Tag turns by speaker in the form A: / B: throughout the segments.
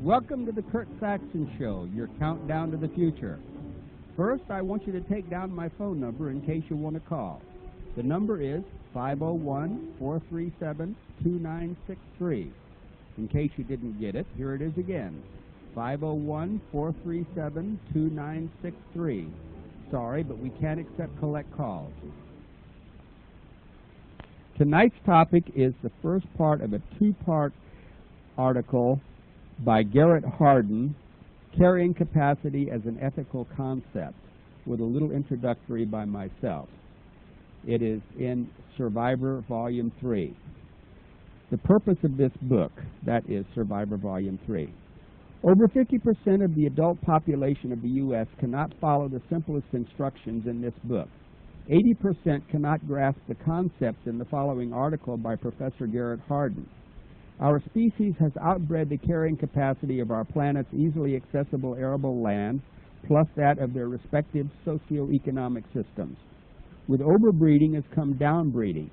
A: Welcome to the Kurt Saxon Show, your countdown to the future. First, I want you to take down my phone number in case you want to call. The number is 501-437-2963. In case you didn't get it, here it is again, 501-437-2963. Sorry, but we can't accept collect calls. Tonight's topic is the first part of a two-part article by Garrett Hardin, Carrying Capacity as an Ethical Concept, with a little introductory by myself. It is in Survivor Volume 3. The purpose of this book, that is Survivor Volume 3. Over 50% of the adult population of the U.S. cannot follow the simplest instructions in this book. 80% cannot grasp the concepts in the following article by Professor Garrett Hardin. Our species has outbred the carrying capacity of our planet's easily accessible arable land, plus that of their respective socio-economic systems. With overbreeding has come downbreeding.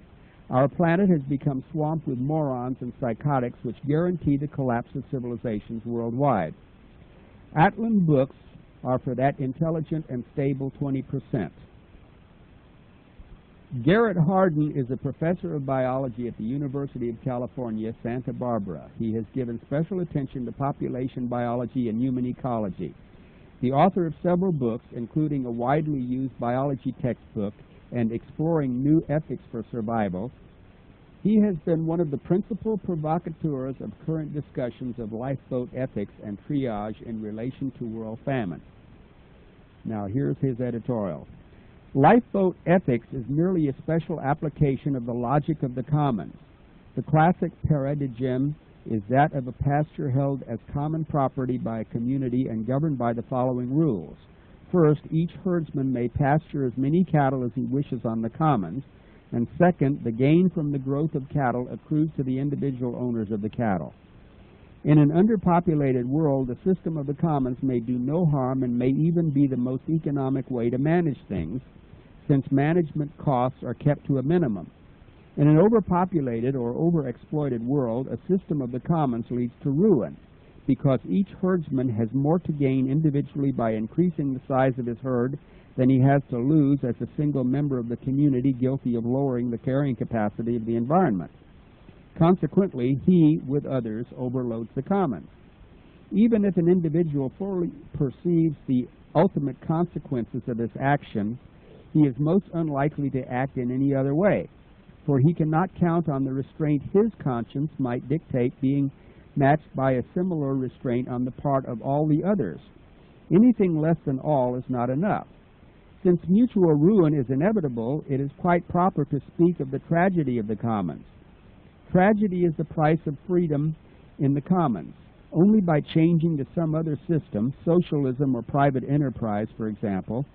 A: Our planet has become swamped with morons and psychotics which guarantee the collapse of civilizations worldwide. Atlan books are for that intelligent and stable 20%. Garrett Hardin is a professor of biology at the University of California, Santa Barbara. He has given special attention to population biology and human ecology. The author of several books, including a widely used biology textbook and Exploring New Ethics for Survival, he has been one of the principal provocateurs of current discussions of lifeboat ethics and triage in relation to world famine. Now, here's his editorial. Lifeboat ethics is merely a special application of the logic of the commons. The classic paradigm is that of a pasture held as common property by a community and governed by the following rules. First, each herdsman may pasture as many cattle as he wishes on the commons, and second, the gain from the growth of cattle accrues to the individual owners of the cattle. In an underpopulated world, the system of the commons may do no harm and may even be the most economic way to manage things, since management costs are kept to a minimum. In an overpopulated or overexploited world, a system of the commons leads to ruin, because each herdsman has more to gain individually by increasing the size of his herd than he has to lose as a single member of the community guilty of lowering the carrying capacity of the environment. Consequently, he, with others, overloads the commons. Even if an individual fully perceives the ultimate consequences of his action, he is most unlikely to act in any other way, for he cannot count on the restraint his conscience might dictate being matched by a similar restraint on the part of all the others. Anything less than all is not enough. Since mutual ruin is inevitable, it is quite proper to speak of the tragedy of the commons. Tragedy is the price of freedom in the commons. Only by changing to some other system, socialism or private enterprise, for example,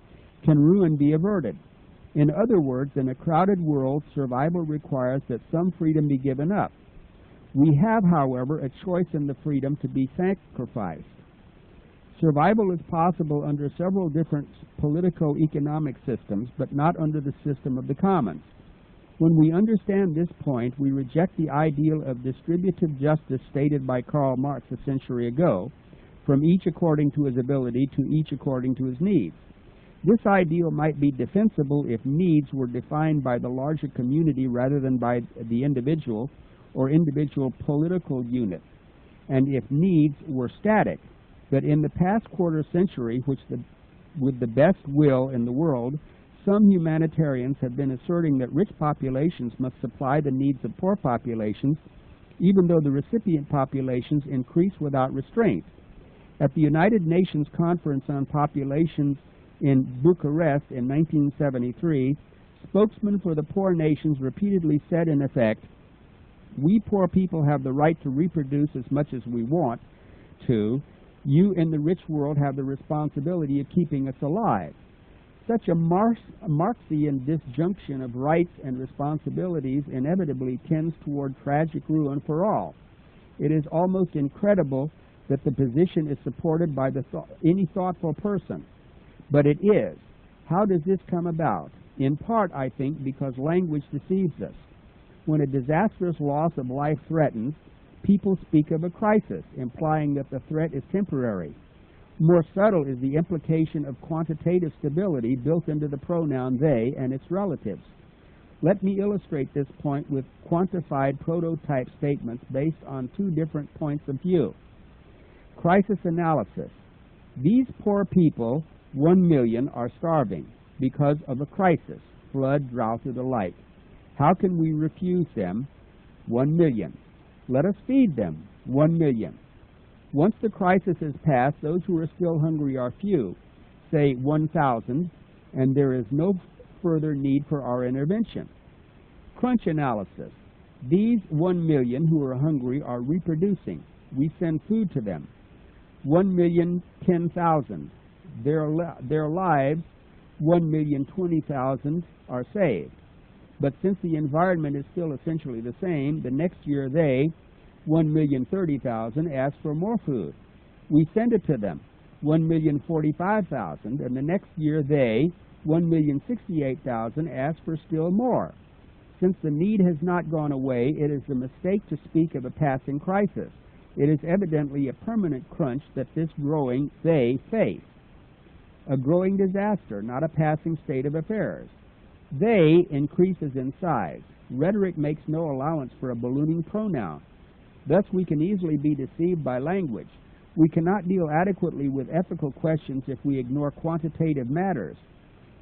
A: can ruin be averted. In other words, in a crowded world, survival requires that some freedom be given up. We have, however, a choice in the freedom to be sacrificed. Survival is possible under several different politico-economic systems, but not under the system of the commons. When we understand this point, we reject the ideal of distributive justice stated by Karl Marx a century ago, from each according to his ability to each according to his needs. This ideal might be defensible if needs were defined by the larger community rather than by the individual or individual political unit, and if needs were static. But in the past quarter century, with the best will in the world, some humanitarians have been asserting that rich populations must supply the needs of poor populations, even though the recipient populations increase without restraint. At the United Nations Conference on Populations in Bucharest in 1973, spokesmen for the poor nations repeatedly said, in effect, "We poor people have the right to reproduce as much as we want to. You in the rich world have the responsibility of keeping us alive." Such a Marxian disjunction of rights and responsibilities inevitably tends toward tragic ruin for all. It is almost incredible that the position is supported by any thoughtful person. But it is. How does this come about? In part, I think, because language deceives us. When a disastrous loss of life threatens, people speak of a crisis, implying that the threat is temporary. More subtle is the implication of quantitative stability built into the pronoun they and its relatives. Let me illustrate this point with quantified prototype statements based on two different points of view. Crisis analysis. These poor people, 1 million, are starving because of a crisis, flood, drought, or the like. How can we refuse them? 1 million. Let us feed them. 1 million. Once the crisis is past, those who are still hungry are few, say 1,000, and there is no further need for our intervention. Crunch analysis. These 1 million who are hungry are reproducing. We send food to them. 1,010,000. Their lives, 1,020,000, are saved. But since the environment is still essentially the same, the next year they, 1,030,000, ask for more food. We send it to them, 1,045,000, and the next year they, 1,068,000, ask for still more. Since the need has not gone away, it is a mistake to speak of a passing crisis. It is evidently a permanent crunch that this growing they face. A growing disaster, not a passing state of affairs. They increases in size. Rhetoric makes no allowance for a ballooning pronoun. Thus we can easily be deceived by language. We cannot deal adequately with ethical questions if we ignore quantitative matters.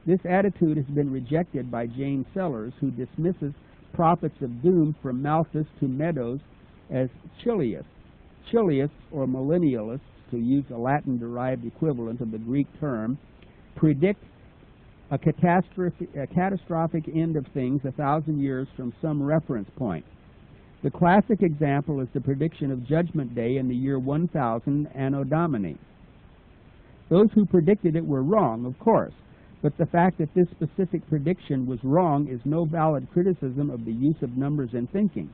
A: This attitude has been rejected by James Sellers, who dismisses prophets of doom from Malthus to Meadows as chiliists. Chiliists, or millennialists, to use a Latin-derived equivalent of the Greek term, predict a catastrophic end of things 1,000 years from some reference point. The classic example is the prediction of Judgment Day in the year 1000 Anno Domini. Those who predicted it were wrong, of course, but the fact that this specific prediction was wrong is no valid criticism of the use of numbers in thinking.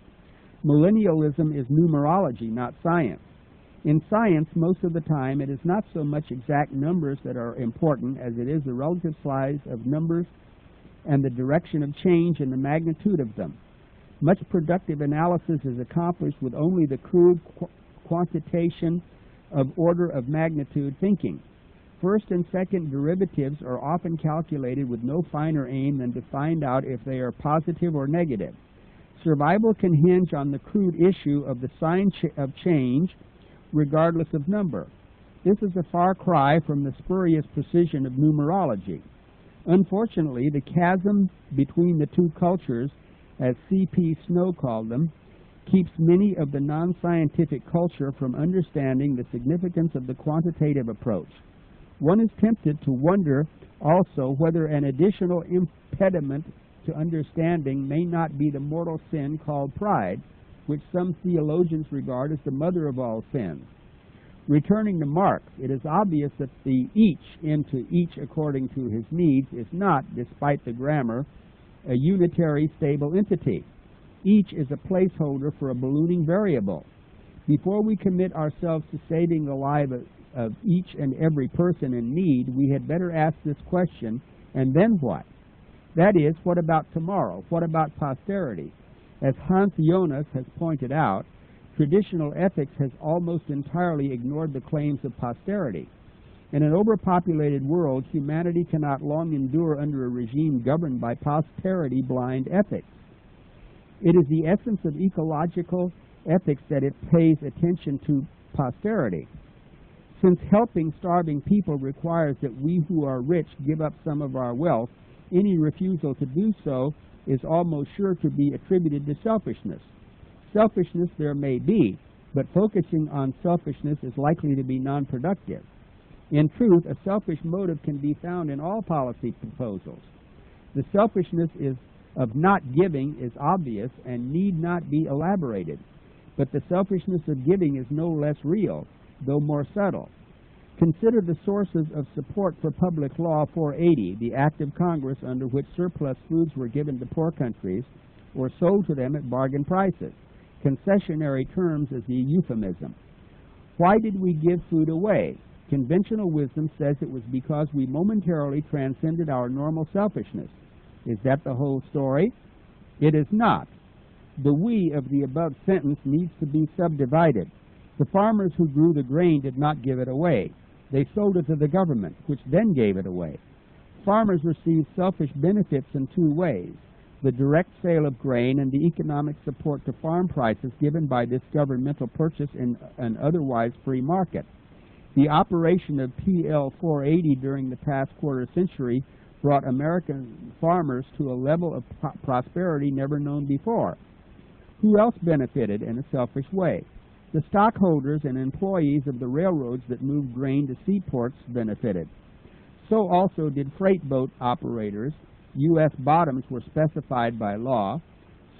A: Millennialism is numerology, not science. In science, most of the time, it is not so much exact numbers that are important as it is the relative size of numbers and the direction of change in the magnitude of them. Much productive analysis is accomplished with only the crude quantitation of order of magnitude thinking. First and second derivatives are often calculated with no finer aim than to find out if they are positive or negative. Survival can hinge on the crude issue of the sign of change, regardless of number. This is a far cry from the spurious precision of numerology. Unfortunately, the chasm between the two cultures, as C.P. Snow called them, keeps many of the non-scientific culture from understanding the significance of the quantitative approach. One is tempted to wonder also whether an additional impediment to understanding may not be the mortal sin called pride, which some theologians regard as the mother of all sins. Returning to Marx, it is obvious that the each into each according to his needs is not, despite the grammar, a unitary stable entity. Each is a placeholder for a ballooning variable. Before we commit ourselves to saving the life of each and every person in need, we had better ask this question, and then what? That is, what about tomorrow? What about posterity? As Hans Jonas has pointed out, traditional ethics has almost entirely ignored the claims of posterity. In an overpopulated world, humanity cannot long endure under a regime governed by posterity-blind ethics. It is the essence of ecological ethics that it pays attention to posterity. Since helping starving people requires that we who are rich give up some of our wealth, any refusal to do so is almost sure to be attributed to selfishness. Selfishness there may be, but focusing on selfishness is likely to be non-productive. In truth, a selfish motive can be found in all policy proposals. The selfishness of not giving is obvious and need not be elaborated, but the selfishness of giving is no less real, though more subtle. Consider the sources of support for Public Law 480, the act of Congress under which surplus foods were given to poor countries or sold to them at bargain prices. Concessionary terms is the euphemism. Why did we give food away? Conventional wisdom says it was because we momentarily transcended our normal selfishness. Is that the whole story? It is not. The we of the above sentence needs to be subdivided. The farmers who grew the grain did not give it away. They sold it to the government, which then gave it away. Farmers received selfish benefits in two ways: the direct sale of grain and the economic support to farm prices given by this governmental purchase in an otherwise free market. The operation of PL 480 during the past quarter century brought American farmers to a level of prosperity never known before. Who else benefited in a selfish way? The stockholders and employees of the railroads that moved grain to seaports benefited. So also did freight boat operators. U.S. bottoms were specified by law.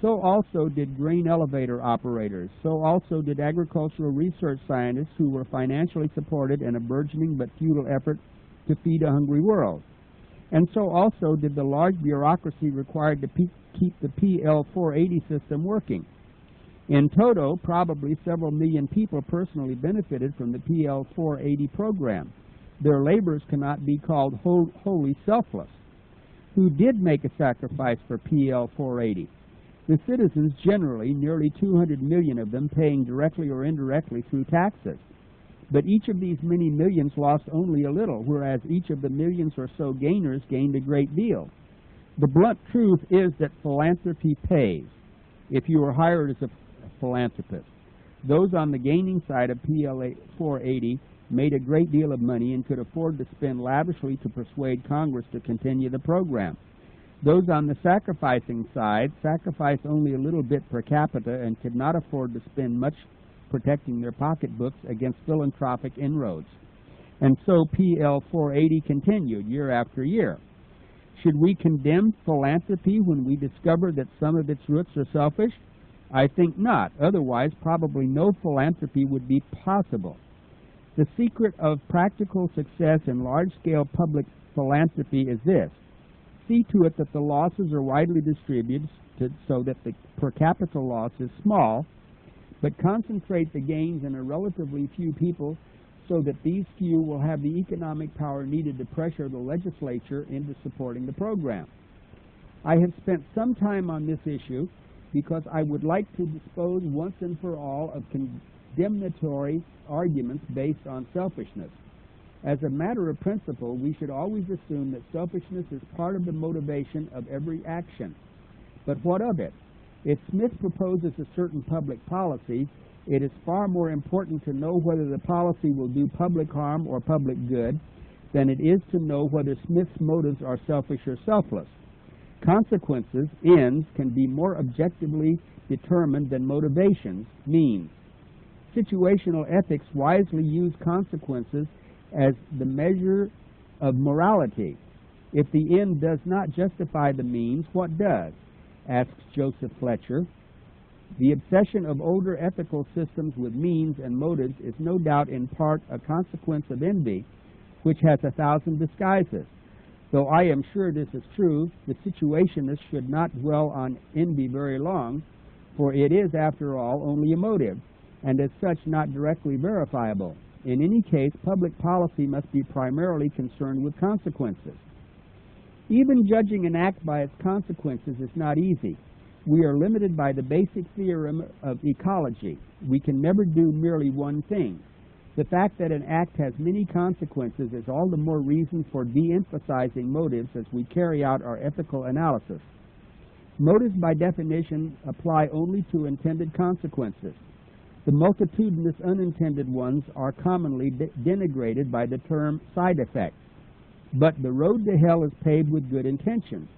A: So also did grain elevator operators. So also did agricultural research scientists who were financially supported in a burgeoning but futile effort to feed a hungry world. And so also did the large bureaucracy required to keep the PL 480 system working. In toto, probably several million people personally benefited from the PL 480 program. Their labors cannot be called wholly selfless. Who did make a sacrifice for PL 480? The citizens generally, nearly 200 million of them, paying directly or indirectly through taxes. But each of these many millions lost only a little, whereas each of the millions or so gainers gained a great deal. The blunt truth is that philanthropy pays, if you are hired as a philanthropist. Those on the gaining side of PL 480 made a great deal of money and could afford to spend lavishly to persuade Congress to continue the program. Those on the sacrificing side sacrificed only a little bit per capita and could not afford to spend much protecting their pocketbooks against philanthropic inroads. And so PL 480 continued year after year. Should we condemn philanthropy when we discover that some of its roots are selfish? I think not. Otherwise, probably no philanthropy would be possible. The secret of practical success in large-scale public philanthropy is this: see to it that the losses are widely distributed so that the per capita loss is small, but concentrate the gains in a relatively few people so that these few will have the economic power needed to pressure the legislature into supporting the program. I have spent some time on this issue because I would like to dispose once and for all of condemnatory arguments based on selfishness. As a matter of principle, we should always assume that selfishness is part of the motivation of every action. But what of it? If Smith proposes a certain public policy, it is far more important to know whether the policy will do public harm or public good than it is to know whether Smith's motives are selfish or selfless. Consequences, ends, can be more objectively determined than motivations, means. Situational ethics wisely use consequences as the measure of morality. If the end does not justify the means, what does? Asks Joseph Fletcher. The obsession of older ethical systems with means and motives is no doubt in part a consequence of envy, which has 1,000 disguises. Though I am sure this is true, the situationists should not dwell on envy very long, for it is, after all, only a motive, and as such not directly verifiable. In any case, public policy must be primarily concerned with consequences. Even judging an act by its consequences is not easy. We are limited by the basic theorem of ecology. We can never do merely one thing. The fact that an act has many consequences is all the more reason for de-emphasizing motives as we carry out our ethical analysis. Motives, by definition, apply only to intended consequences. The multitudinous unintended ones are commonly denigrated by the term side effects. But the road to hell is paved with good intentions.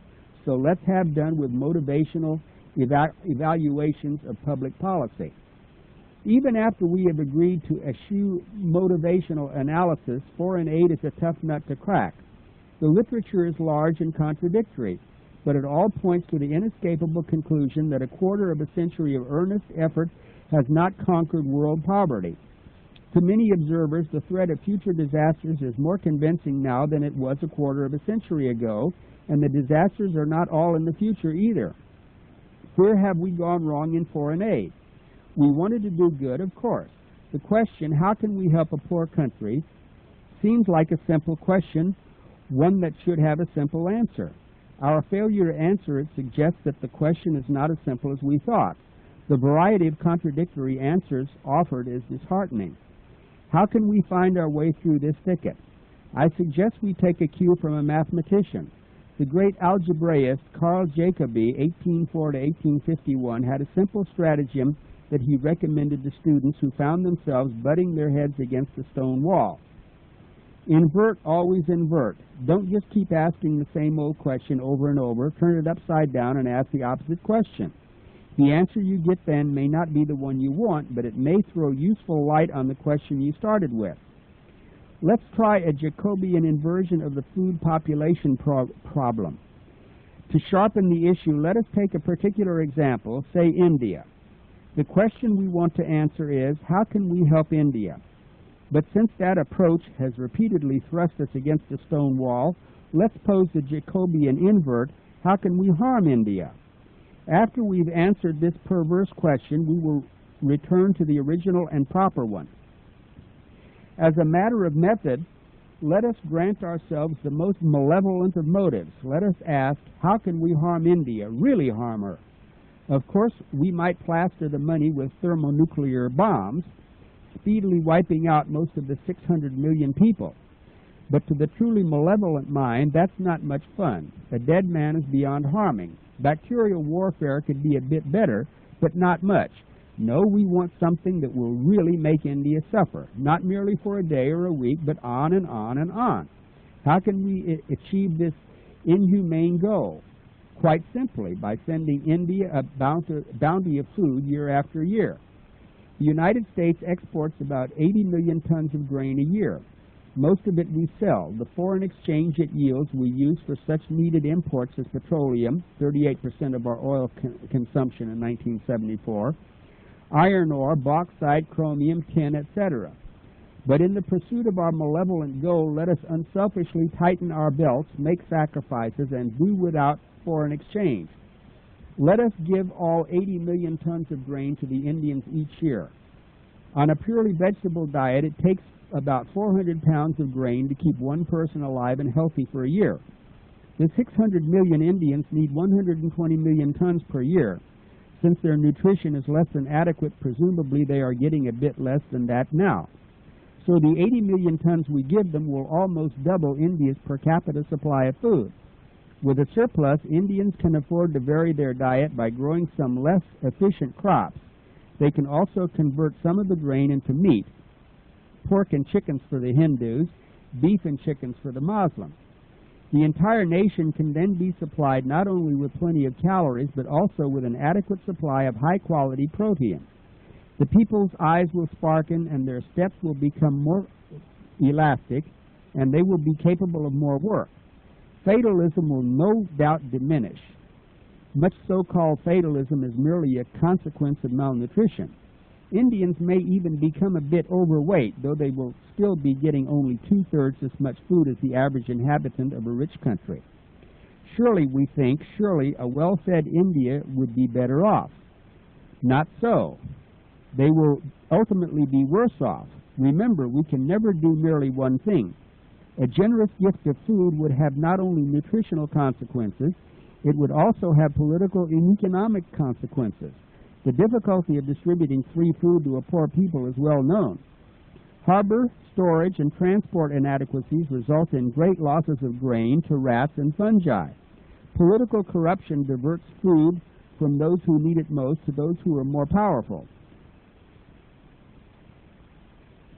A: So let's have done with motivational evaluations of public policy. Even after we have agreed to eschew motivational analysis, 4 and 8 is a tough nut to crack. The literature is large and contradictory, but it all points to the inescapable conclusion that a quarter of a century of earnest effort has not conquered world poverty. To many observers, the threat of future disasters is more convincing now than it was a quarter of a century ago, and the disasters are not all in the future either. Where have we gone wrong in 4 and 8? We wanted to do good, of course. The question, how can we help a poor country, seems like a simple question, one that should have a simple answer. Our failure to answer it suggests that the question is not as simple as we thought. The variety of contradictory answers offered is disheartening. How can we find our way through this thicket? I suggest we take a cue from a mathematician. The great algebraist Carl Jacobi, 1804 to 1851, had a simple stratagem that he recommended to students who found themselves butting their heads against a stone wall. Invert, always invert. Don't just keep asking the same old question over and over. Turn it upside down and ask the opposite question. The answer you get then may not be the one you want, but it may throw useful light on the question you started with. Let's try a Jacobian inversion of the food population problem. To sharpen the issue, let us take a particular example, say India. The question we want to answer is, how can we help India? But since that approach has repeatedly thrust us against a stone wall, let's pose the Jacobian invert, how can we harm India? After we've answered this perverse question, we will return to the original and proper one. As a matter of method, let us grant ourselves the most malevolent of motives. Let us ask, how can we harm India, really harm her? Of course, we might plaster the money with thermonuclear bombs, speedily wiping out most of the 600 million people. But to the truly malevolent mind, that's not much fun. A dead man is beyond harming. Bacterial warfare could be a bit better, but not much. No, we want something that will really make India suffer, not merely for a day or a week, but on and on and on. How can we achieve this inhumane goal? Quite simply, by sending India a bounty of food year after year. The United States exports about 80 million tons of grain a year. Most of it we sell. The foreign exchange it yields we use for such needed imports as petroleum, 38% of our oil consumption in 1974, iron ore, bauxite, chromium, tin, etc. But in the pursuit of our malevolent goal, let us unselfishly tighten our belts, make sacrifices, and do without foreign exchange. Let us give all 80 million tons of grain to the Indians each year. On a purely vegetable diet, it takes about 400 pounds of grain to keep one person alive and healthy for a year. The 600 million Indians need 120 million tons per year. Since their nutrition is less than adequate, presumably they are getting a bit less than that now. So the 80 million tons we give them will almost double India's per capita supply of food. With a surplus, Indians can afford to vary their diet by growing some less efficient crops. They can also convert some of the grain into meat, pork and chickens for the Hindus, beef and chickens for the Muslims. The entire nation can then be supplied not only with plenty of calories, but also with an adequate supply of high-quality protein. The people's eyes will sparkle and their steps will become more elastic, and they will be capable of more work. Fatalism will no doubt diminish. Much so-called fatalism is merely a consequence of malnutrition. Indians may even become a bit overweight, though they will still be getting only 2/3 as much food as the average inhabitant of a rich country. Surely, we think, surely a well-fed India would be better off. Not so. They will ultimately be worse off. Remember, we can never do merely one thing. A generous gift of food would have not only nutritional consequences, it would also have political and economic consequences. The difficulty of distributing free food to a poor people is well known. Harbor, storage, and transport inadequacies result in great losses of grain to rats and fungi. Political corruption diverts food from those who need it most to those who are more powerful.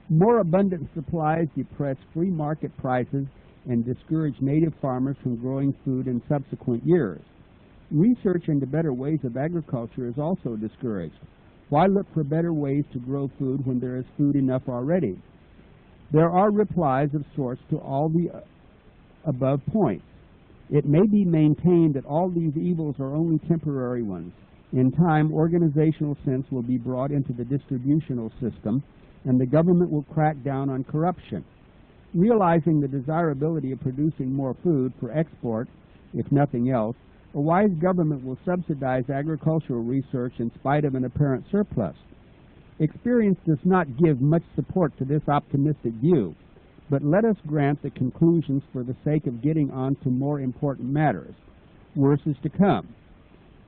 A: More abundant supplies depress free market prices and discourage native farmers from growing food in subsequent years. Research into better ways of agriculture is also discouraged. Why look for better ways to grow food when there is food enough already? There are replies of sorts to all the above points. It may be maintained that all these evils are only temporary ones. In time, organizational sense will be brought into the distributional system, and the government will crack down on corruption. Realizing the desirability of producing more food for export, if nothing else, a wise government will subsidize agricultural research in spite of an apparent surplus. Experience does not give much support to this optimistic view, but let us grant the conclusions for the sake of getting on to more important matters. Worse is to come.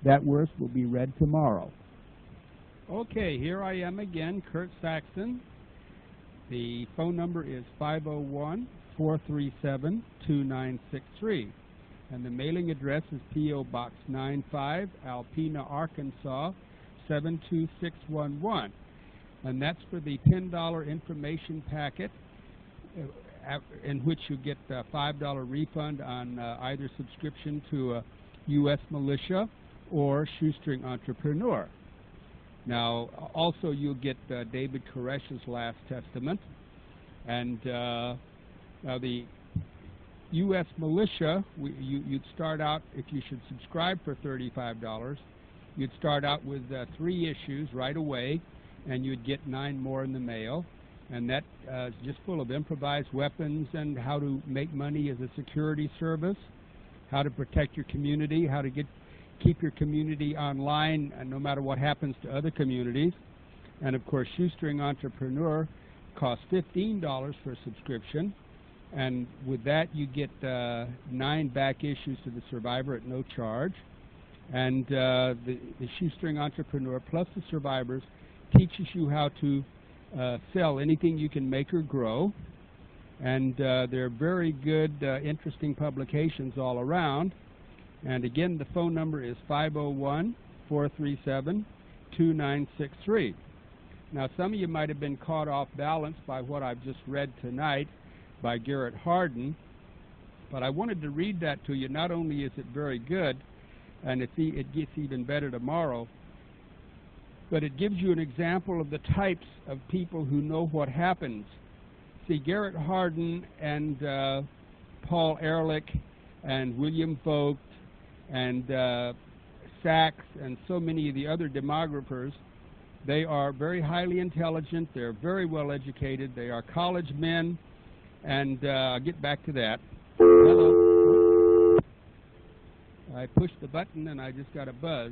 A: That worse will be read tomorrow. Okay, here I am again, Kurt Saxon. The phone number is 501-437-2963. And the mailing address is P.O. Box 95, Alpena, Arkansas, 72611. And that's for the $10 information packet, in which you get a $5 refund on either subscription to a U.S. militia or shoestring entrepreneur. Now, also you'll get David Koresh's Last Testament. And now the U.S. militia, you'd start out, if you should subscribe for $35, you'd start out with 3 issues right away, and you'd get 9 more in the mail. And that is just full of improvised weapons and how to make money as a security service, how to protect your community, how to keep your community online no matter what happens to other communities. And of course, Shoestring Entrepreneur costs $15 for a subscription. And with that, you get 9 back issues to the Survivor at no charge. And the Shoestring Entrepreneur plus the Survivors teaches you how to sell anything you can make or grow. And they're very good, interesting publications all around. And again, the phone number is 501-437-2963. Now, some of you might have been caught off balance by what I've just read tonight by Garrett Hardin, but I wanted to read that to you. Not only is it very good, and it gets even better tomorrow, but it gives you an example of the types of people who know what happens. See, Garrett Hardin and Paul Ehrlich and William Vogt and Sachs and so many of the other demographers, they are very highly intelligent, they're very well educated, they are college men, and I'll get back to that. Hello. I pushed the button and I just got a buzz.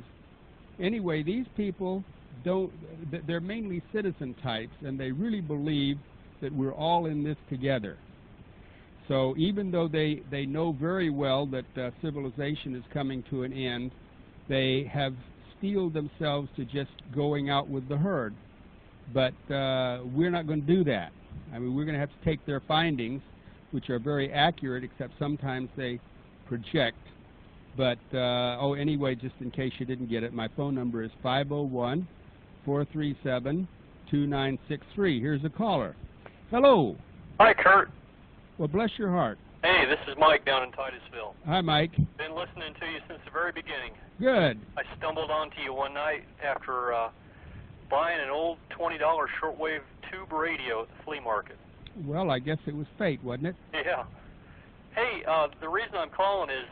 A: Anyway, these people they're mainly citizen types, and they really believe that we're all in this together. So even though they know very well that civilization is coming to an end, they have steeled themselves to just going out with the herd. But we're not going to do that. I mean, we're going to have to take their findings, which are very accurate, except sometimes they project. But, anyway, just in case you didn't get it, my phone number is 501-437-2963. Here's a caller. Hello.
B: Hi, Kurt.
A: Well, bless your heart.
B: Hey, this is Mike down in Titusville.
A: Hi, Mike.
B: Been listening to you since the very beginning.
A: Good.
B: I stumbled onto you one night after buying an old $20 shortwave tube radio at the flea market.
A: Well, I guess it was fate, wasn't it?
B: Yeah. Hey, the reason I'm calling is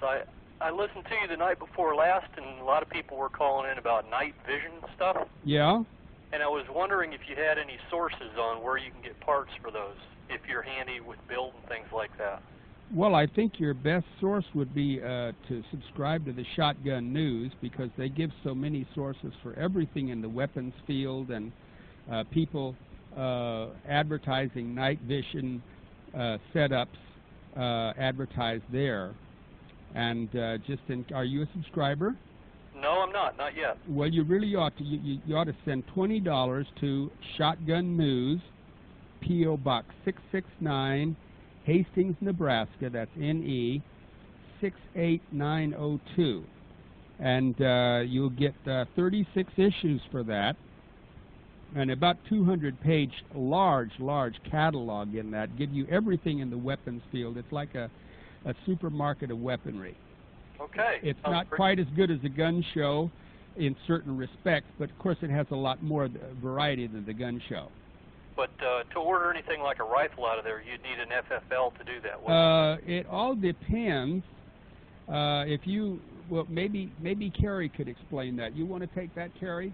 B: I listened to you the night before last, and a lot of people were calling in about night vision stuff.
A: Yeah.
B: And I was wondering if you had any sources on where you can get parts for those, if you're handy with build and things like that.
A: Well, I think your best source would be to subscribe to the Shotgun News, because they give so many sources for everything in the weapons field, and people advertising night vision setups advertised there. And are you a subscriber?
B: No, I'm not yet.
A: Well, you really ought to. You ought to send $20 to Shotgun News, P.O. Box 669, Hastings, Nebraska. That's NE 68902, and you'll get 36 issues for that, and about 200-page large catalog in that. Give you everything in the weapons field. It's like a supermarket of weaponry.
B: Okay.
A: It's not quite as good as a gun show in certain respects, but of course it has a lot more variety than the gun show.
B: But to order anything like a rifle out of there, you'd need an FFL to do that, wouldn't you?
A: It all depends. If you, well, maybe Carrie could explain that. You want to take that, Carrie?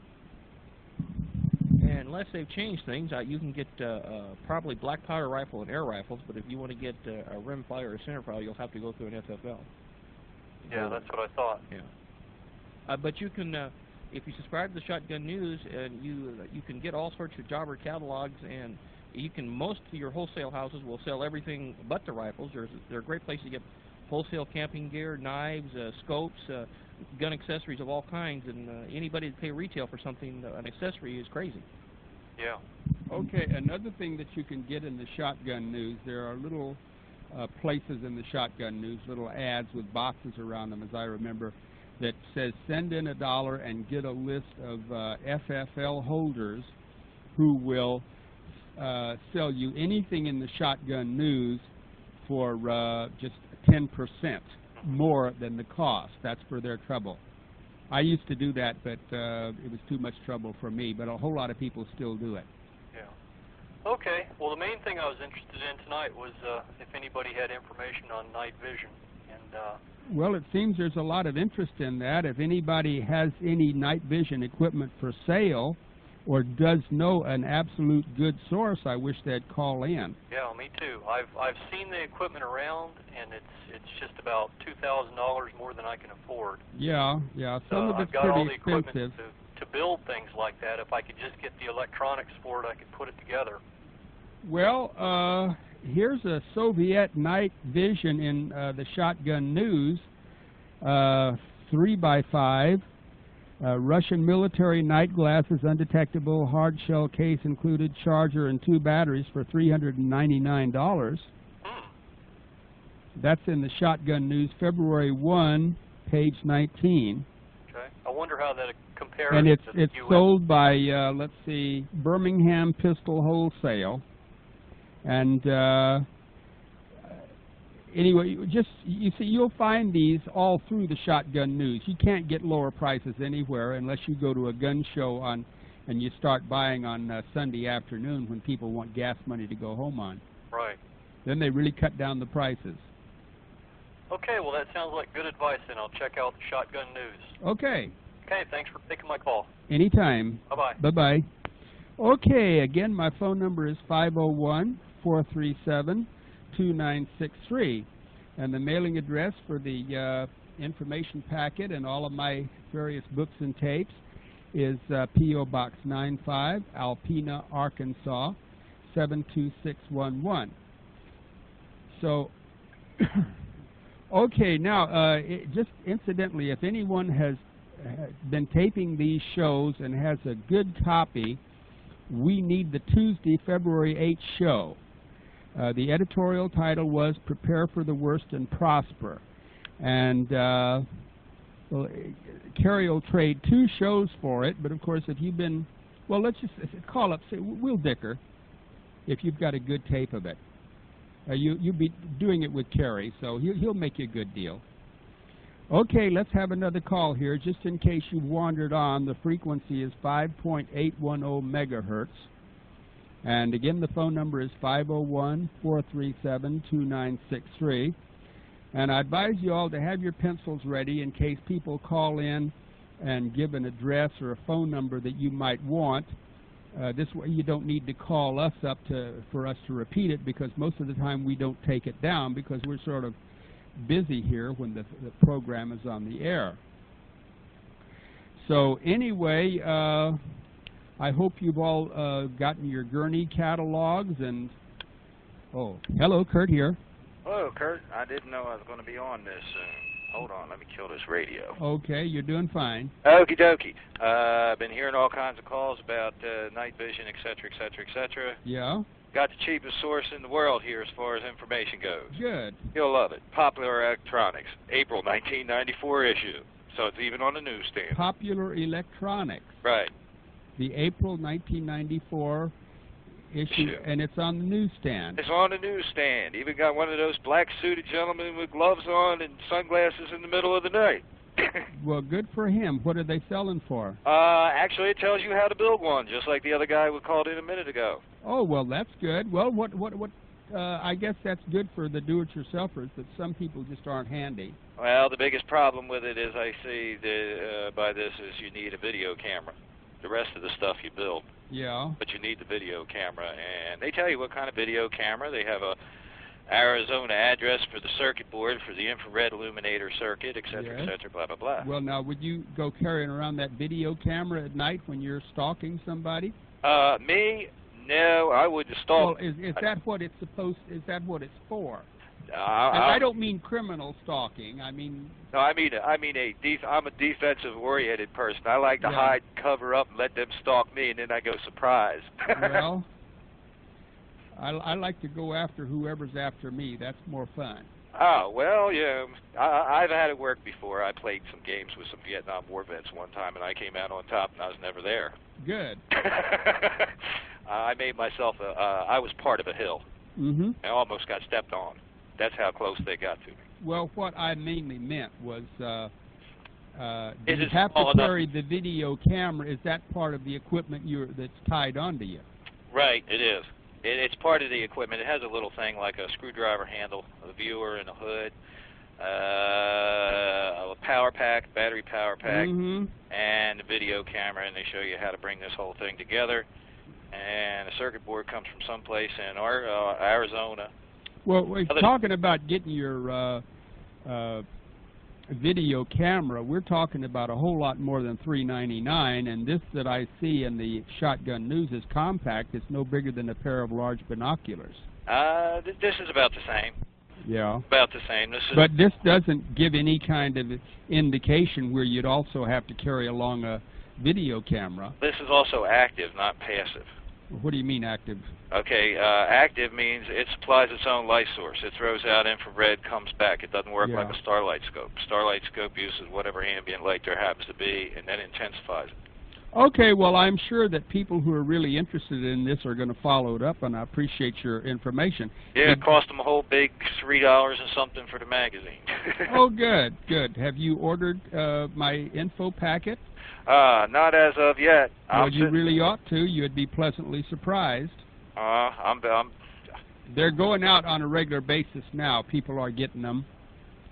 C: Unless they've changed things, you can get probably black powder rifle and air rifles, but if you want to get a rimfire or a centerfire, you'll have to go through an FFL.
B: Yeah, that's what I thought.
C: Yeah. But you can, if you subscribe to the Shotgun News, and you can get all sorts of jobber catalogs, and you can, most of your wholesale houses will sell everything but the rifles. They're a great place to get wholesale camping gear, knives, scopes, gun accessories of all kinds, and anybody that pay retail for something, an accessory, is crazy.
B: Yeah.
A: Okay, another thing that you can get in the shotgun news, there are little places in the shotgun news, little ads with boxes around them, as I remember, that says send in $1 and get a list of FFL holders who will sell you anything in the shotgun news for just 10% more than the cost. That's for their trouble. I used to do that, but it was too much trouble for me, but a whole lot of people still do it.
B: Yeah. Okay. Well, the main thing I was interested in tonight was if anybody had information on night vision. And
A: well, it seems there's a lot of interest in that. If anybody has any night vision equipment for sale or does know an absolute good source, I wish they'd call in.
B: Yeah, me too. I've seen the equipment around, and it's just about $2,000 more than I can afford.
A: Yeah, some of it's
B: I've got
A: pretty
B: all the
A: expensive.
B: equipment to build things like that. If I could just get the electronics for it, I could put it together.
A: Well, here's a Soviet night vision in the shotgun news, 3x5. Russian military night glasses, undetectable, hard shell case included, charger and 2 batteries for $399. That's in the shotgun news, February 1, page 19.
B: Okay. I wonder how that compares
A: And
B: to
A: it's
B: the US.
A: sold by, let's see, Birmingham Pistol Wholesale. And anyway, you see, you'll find these all through the shotgun news. You can't get lower prices anywhere unless you go to a gun show and you start buying on Sunday afternoon when people want gas money to go home on.
B: Right.
A: Then they really cut down the prices.
B: Okay, well, that sounds like good advice, and I'll check out the shotgun news.
A: Okay.
B: Okay, thanks for taking my call.
A: Anytime.
B: Bye-bye.
A: Bye-bye. Okay, again, my phone number is 501-437-2963. And the mailing address for the information packet and all of my various books and tapes is P.O. Box 95, Alpena, Arkansas, 72611. So, okay, now, just incidentally, if anyone has been taping these shows and has a good copy, we need the Tuesday, February 8th show. The editorial title was Prepare for the Worst and Prosper. And well, Carrie will trade 2 shows for it, but of course if you've been, well, let's just call up, say, we'll dicker if you've got a good tape of it. You'll be doing it with Carrie, so he'll make you a good deal. Okay, let's have another call here. Just in case you've wandered on, the frequency is 5.810 megahertz. And again, the phone number is 501-437-2963. And I advise you all to have your pencils ready in case people call in and give an address or a phone number that you might want. This way you don't need to call us up for us to repeat it, because most of the time we don't take it down because we're sort of busy here when the program is on the air. So anyway, I hope you've all gotten your gurney catalogs and... Oh, hello, Kurt here.
D: Hello, Kurt. I didn't know I was going to be on this. Hold on, let me kill this radio.
A: Okay, you're doing fine.
D: Okie dokie. I've been hearing all kinds of calls about night vision, etc., etc., etc.
A: Yeah?
D: Got the cheapest source in the world here as far as information goes.
A: Good.
D: You'll love it. Popular Electronics, April 1994 issue. So it's even on the newsstand.
A: Popular Electronics.
D: Right.
A: The April 1994 issue, and it's on the newsstand.
D: It's on the newsstand. Even got one of those black-suited gentlemen with gloves on and sunglasses in the middle of the night.
A: Well, good for him. What are they selling for?
D: Actually, it tells you how to build one, just like the other guy we called in a minute ago.
A: Oh, well, that's good. Well, I guess that's good for the do-it-yourselfers, but some people just aren't handy.
D: Well, the biggest problem with it, as I see by this, is you need a video camera. The rest of the stuff you build.
A: Yeah.
D: But you need the video camera, and they tell you what kind of video camera. They have a Arizona address for the circuit board for the infrared illuminator circuit, etc.,
A: yes,
D: etc., blah, blah, blah.
A: Well, now, would you go carrying around that video camera at night when you're stalking somebody?
D: Me? No, I wouldn't stalk.
A: Well, is that what it's supposed? Is that what it's for? And
D: I
A: I don't mean criminal stalking. I mean.
D: No, I'm a defensive-oriented person. I like to hide, cover up, and let them stalk me, and then I go surprise.
A: Well, I like to go after whoever's after me. That's more fun.
D: Oh, well, yeah. I've had it work before. I played some games with some Vietnam War vets one time, and I came out on top, and I was never there.
A: Good.
D: I made myself I was part of a hill.
A: Mm-hmm.
D: I almost got stepped on. That's how close they got to me.
A: Well, what I mainly meant was,
D: Is
A: you
D: it
A: have
D: small
A: to
D: enough?
A: carry the video camera. Is that part of the equipment that's tied onto you?
D: Right, it is. It's part of the equipment. It has a little thing like a screwdriver handle, a viewer, and a hood, a power pack, battery power pack, and a video camera, and they show you how to bring this whole thing together. And the circuit board comes from someplace in Arizona.
A: Well, we're talking about getting your video camera. We're talking about a whole lot more than $3.99, and this that I see in the Shotgun News is compact. It's no bigger than a pair of large binoculars.
D: This is about the same.
A: Yeah.
D: About the same.
A: But this doesn't give any kind of indication where you'd also have to carry along a video camera.
D: This is also active, not passive.
A: What do you mean active?
D: Okay, active means it supplies its own light source. It throws out infrared, comes back. It doesn't work like a starlight scope. Starlight scope uses whatever ambient light there happens to be and then intensifies it.
A: Okay, well, I'm sure that people who are really interested in this are going to follow it up, and I appreciate your information.
D: Yeah, it cost them a whole big $3 and something for the magazine.
A: Oh, good, good. Have you ordered my info packet?
D: Not as of yet.
A: Well, you really ought to. You'd be pleasantly surprised. They're going out on a regular basis now. People are getting them.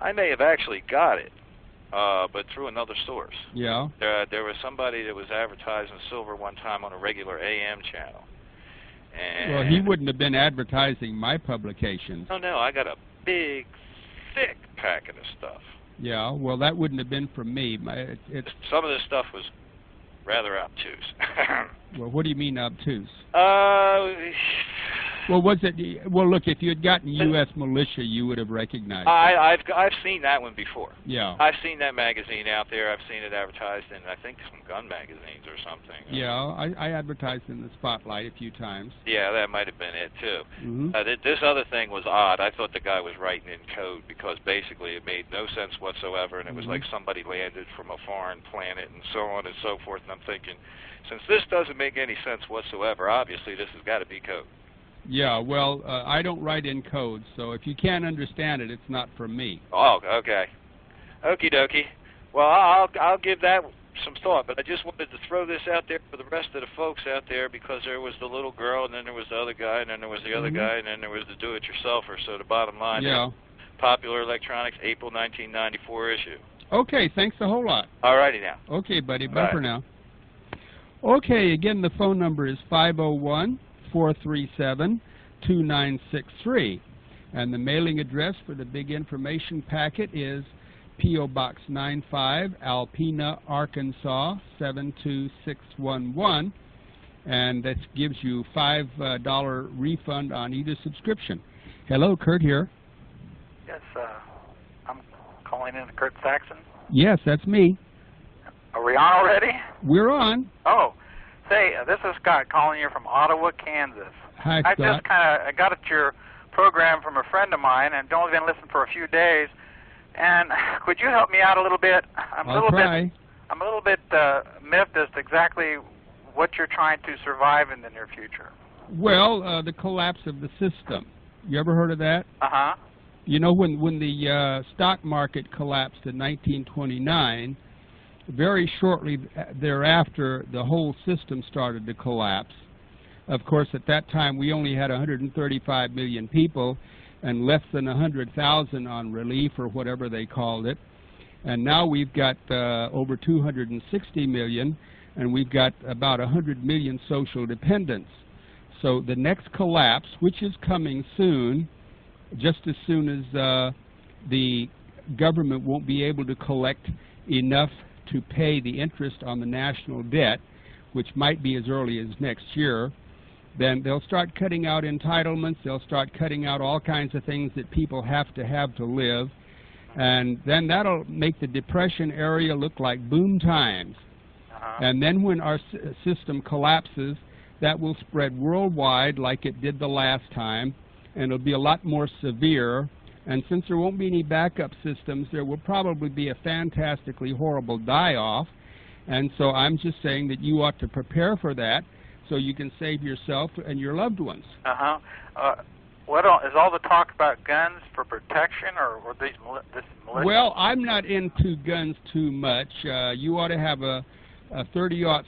D: I may have actually got it, but through another source.
A: Yeah.
D: There was somebody that was advertising silver one time on a regular AM channel. And
A: well, he wouldn't have been advertising my publications.
D: Oh, no, I got a big, thick packet of stuff.
A: Yeah, well, that wouldn't have been from me.
D: Some of this stuff was rather obtuse.
A: Well, what do you mean obtuse? Well, was it? Well, look, if you had gotten U.S. militia, you would have recognized it.
D: I've seen that one before.
A: Yeah.
D: I've seen that magazine out there. I've seen it advertised in, I think, some gun magazines or something.
A: Yeah, I advertised in the Spotlight a few times.
D: Yeah, that might have been it too. This other thing was odd. I thought the guy was writing in code because basically it made no sense whatsoever, and it was like somebody landed from a foreign planet and so on and so forth. And I'm thinking, since this doesn't make any sense whatsoever, obviously this has got to be code.
A: Yeah, well, I don't write in code, so if you can't understand it, it's not from me.
D: Oh, okay. Okie dokie. Well, I'll give that some thought, but I just wanted to throw this out there for the rest of the folks out there because there was the little girl, and then there was the other guy, and then there was the other guy, and then there was the do-it-yourselfer. So the bottom line is Popular Electronics, April 1994 issue. Okay, thanks a whole lot. All righty now. Okay, buddy. Bye for now. Okay, again, the phone number is 501-437-2963. And the mailing address for the big information packet is P.O. Box 95, Alpena, Arkansas, 72611. And that gives you $5 refund on either subscription. Hello, Kurt here.
E: Yes, I'm calling in to Kurt Saxon.
A: Yes, that's me.
E: Are we on already?
A: We're on.
E: Oh, say, this is Scott calling you from Ottawa, Kansas.
A: Hi, Scott.
E: I just I got at your program from a friend of mine and only been listening for a few days. And could you help me out a little bit? I'm a little bit miffed as to exactly what you're trying to survive in the near future.
A: Well, the collapse of the system. You ever heard of that?
E: Uh-huh.
A: You know, when the stock market collapsed in 1929, very shortly thereafter, the whole system started to collapse. Of course, at that time, we only had 135 million people and less than 100,000 on relief or whatever they called it. And now we've got over 260 million, and we've got about 100 million social dependents. So the next collapse, which is coming soon, just as soon as the government won't be able to collect enough to pay the interest on the national debt, which might be as early as next year, then they'll start cutting out entitlements. They'll start cutting out all kinds of things that people have to live. And then that'll make the Depression area look like boom times. And then when our system collapses, that will spread worldwide like it did the last time, and it'll be a lot more severe. And since there won't be any backup systems, there will probably be a fantastically horrible die-off. And so I'm just saying that you ought to prepare for that so you can save yourself and your loved ones.
E: Is all the talk about guns for protection, or this militia?
A: Well, I'm not into guns too much. You ought to have a 30-06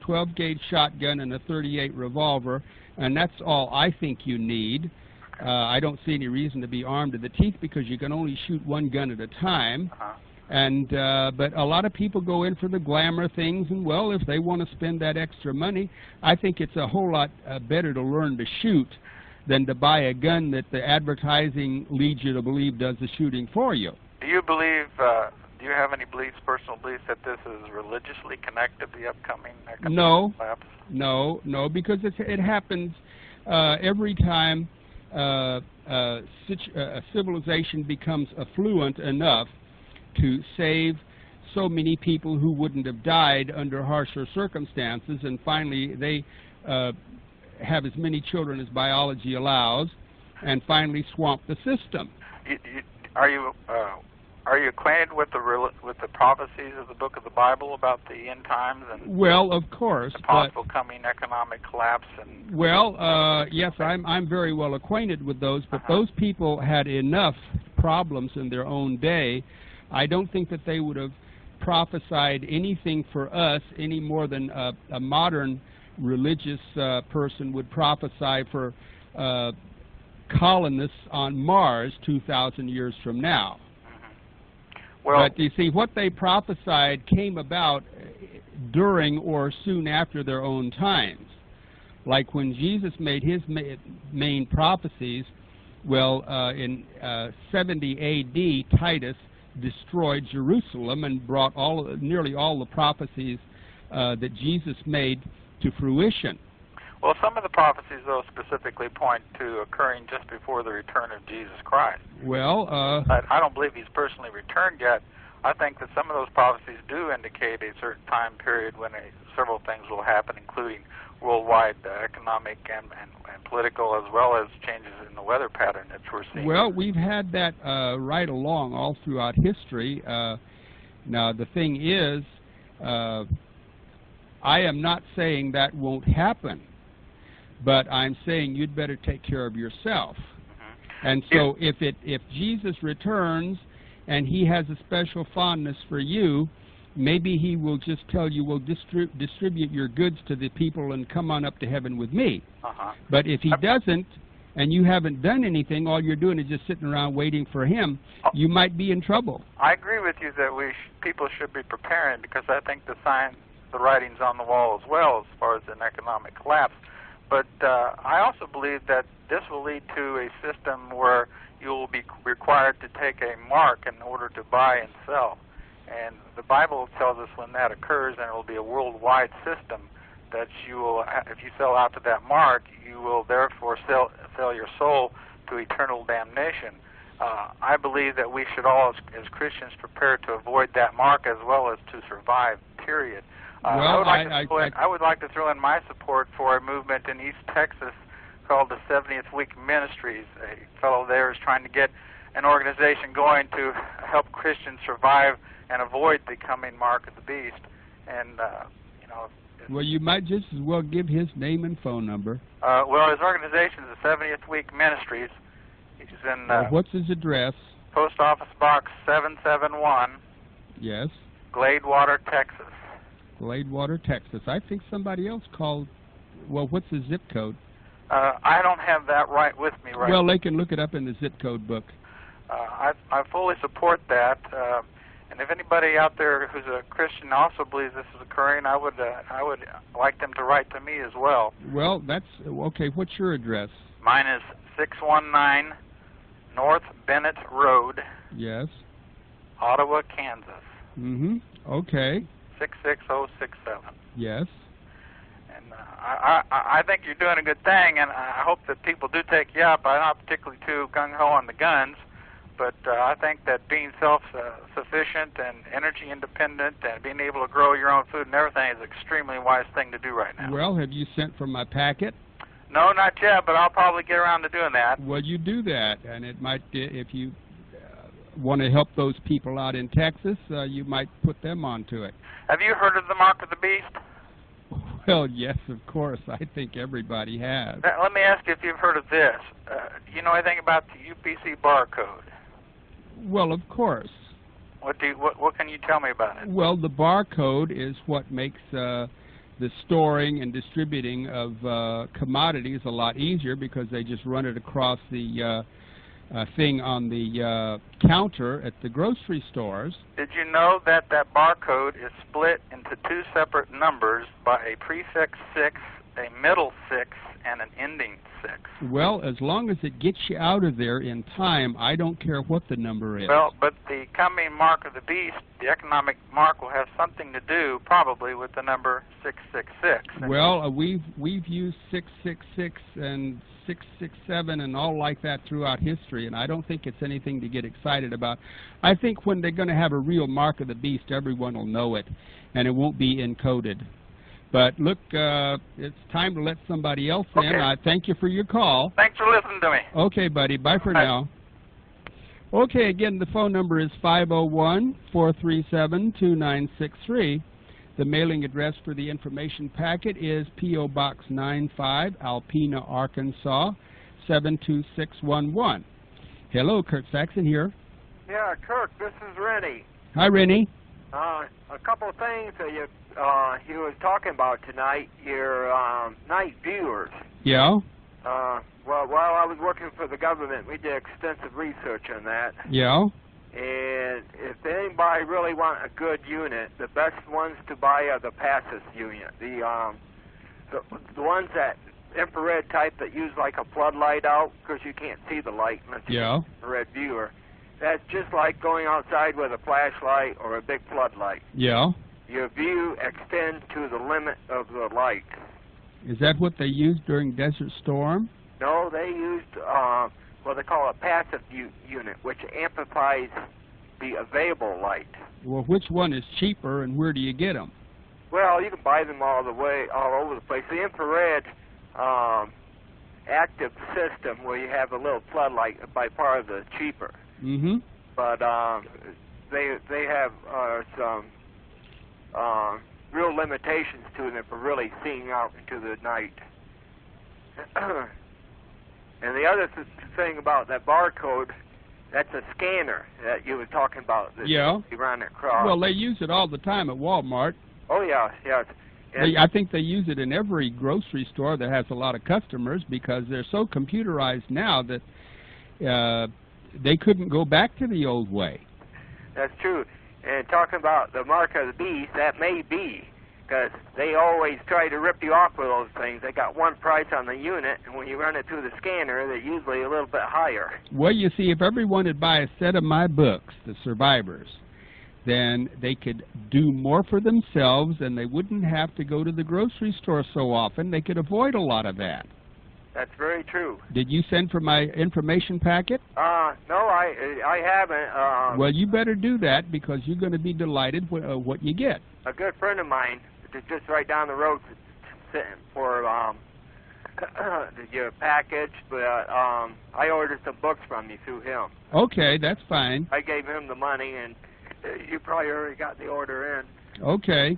A: 12-gauge shotgun and a 38 revolver, and that's all I think you need. I don't see any reason to be armed to the teeth because you can only shoot one gun at a time. And but a lot of people go in for the glamour things, and well, if they want to spend that extra money, I think it's a whole lot better to learn to shoot than to buy a gun that the advertising leads you to believe does the shooting for you.
E: Do you believe, do you have any beliefs, personal beliefs, that this is religiously connected to the upcoming economic collapse?
A: No, because it happens every time a civilization becomes affluent enough to save so many people who wouldn't have died under harsher circumstances, and finally they have as many children as biology allows, and finally swamp the system.
E: Are you acquainted with the prophecies of the book of the Bible about the end times and
A: well, of course,
E: the possible coming economic collapse? And
A: well, yes, I'm very well acquainted with those, but those people had enough problems in their own day. I don't think that they would have prophesied anything for us any more than a modern religious person would prophesy for colonists on Mars 2,000 years from now.
E: Well,
A: but you see, what they prophesied came about during or soon after their own times. Like when Jesus made his main prophecies, well, in 70 A.D., Titus destroyed Jerusalem and brought nearly all the prophecies that Jesus made to fruition.
E: Well, some of the prophecies, though, specifically point to occurring just before the return of Jesus Christ.
A: Well,
E: I don't believe he's personally returned yet. I think that some of those prophecies do indicate a certain time period when several things will happen, including worldwide economic and political, as well as changes in the weather pattern that we're seeing.
A: Well, we've had that right along all throughout history. Now, the thing is, I am not saying that won't happen, but I'm saying you'd better take care of yourself. And so if Jesus returns and he has a special fondness for you, maybe he will just tell you, well, distribute your goods to the people and come on up to heaven with me. But if he doesn't, and you haven't done anything, all you're doing is just sitting around waiting for him, you might be in trouble.
E: I agree with you that people should be preparing, because I think the writing's on the wall as well as far as an economic collapse. But I also believe that this will lead to a system where you will be required to take a mark in order to buy and sell. And the Bible tells us when that occurs, and it will be a worldwide system, that you will, if you sell out to that mark, you will therefore sell your soul to eternal damnation. I believe that we should all, as Christians, prepare to avoid that mark as well as to survive, period. I would like to throw in my support for a movement in East Texas called the 70th Week Ministries. A fellow there is trying to get an organization going to help Christians survive and avoid the coming mark of the beast. And,
A: well, you might just as well give his name and phone number.
E: Well, his organization is the 70th Week Ministries. He's in...
A: what's his address?
E: Post Office Box 771.
A: Yes.
E: Gladewater, Texas.
A: Gladewater, Texas. I think somebody else called... Well, what's the zip code?
E: I don't have that right with me right now.
A: Well, they can look it up in the zip code book.
E: I fully support that. And if anybody out there who's a Christian also believes this is occurring, I would like them to write to me as well.
A: Well, that's... Okay, what's your address?
E: Mine is 619 North Bennett Road.
A: Yes.
E: Ottawa, Kansas.
A: Okay.
E: 66067.
A: Yes.
E: And I think you're doing a good thing, and I hope that people do take you up. I'm not particularly too gung-ho on the guns, but I think that being self-sufficient and energy independent and being able to grow your own food and everything is an extremely wise thing to do right now.
A: Well, have you sent for my packet?
E: No, not yet, but I'll probably get around to doing that.
A: Well, you do that, and it might, if you want to help those people out in Texas, you might put them onto it.
E: Have you heard of the Mark of the Beast?
A: Well, yes, of course. I think everybody has.
E: Let me ask you if you've heard of this. Do you know anything about the UPC barcode?
A: Well, of course.
E: What can you tell me about it?
A: Well, the barcode is what makes the storing and distributing of commodities a lot easier, because they just run it across the thing on the counter at the grocery stores.
E: Did you know that that barcode is split into two separate numbers by a prefix 6, a middle 6, and an ending 6?
A: Well, as long as it gets you out of there in time, I don't care what the number is.
E: Well, but the coming Mark of the Beast, the economic mark, will have something to do probably with the number 666.
A: Well, we've used 666 and 667 and all like that throughout history, and I don't think it's anything to get excited about. I think when they're going to have a real Mark of the Beast, everyone will know it, and it won't be encoded. But look, it's time to let somebody else in. I thank you for your call.
E: Thanks for listening to me.
A: Okay, buddy. Bye for now. Okay, again, the phone number is 501-437-2963. The mailing address for the information packet is P.O. Box 95, Alpena, Arkansas, 72611. Hello, Kurt Saxon here.
F: Yeah, Kirk, this is Rennie.
A: Hi, Rennie.
F: A couple of things that you was talking about tonight, your night viewers.
A: Yeah?
F: Well, while I was working for the government, we did extensive research on that.
A: Yeah?
F: And if anybody really want a good unit, the best ones to buy are the passive unit. The ones that infrared type that use like a floodlight out, because you can't see the light unless you have an infrared viewer. That's just like going outside with a flashlight or a big floodlight.
A: Yeah.
F: Your view extends to the limit of the light.
A: Is that what they used during Desert Storm?
F: No, they used what they call a passive unit, which amplifies the available light.
A: Well, which one is cheaper, and where do you get them?
F: Well, you can buy them all over the place. The infrared active system, where you have a little floodlight, by far the cheaper.
A: Mm-hmm.
F: But they have some real limitations to them for really seeing out into the night. And the other thing about that barcode, that's a scanner that you were talking about.
A: Yeah.
F: You run across.
A: Well, they use it all the time at Walmart.
F: Oh, yeah, yeah.
A: I think they use it in every grocery store that has a lot of customers, because they're so computerized now that they couldn't go back to the old way.
F: That's true. And talking about the Mark of the Beast, that may be, because they always try to rip you off with those things. They got one price on the unit, and when you run it through the scanner, they're usually a little bit higher.
A: Well, you see, if everyone would buy a set of my books, The Survivors, then they could do more for themselves, and they wouldn't have to go to the grocery store so often. They could avoid a lot of that.
F: That's very true.
A: Did you send for my information packet?
F: No, I haven't.
A: Well, you better do that, because you're going to be delighted what you get.
F: A good friend of mine, just right down the road, sitting for your package, but I ordered some books from you through him.
A: Okay, that's fine.
F: I gave him the money, and you probably already got the order in.
A: Okay.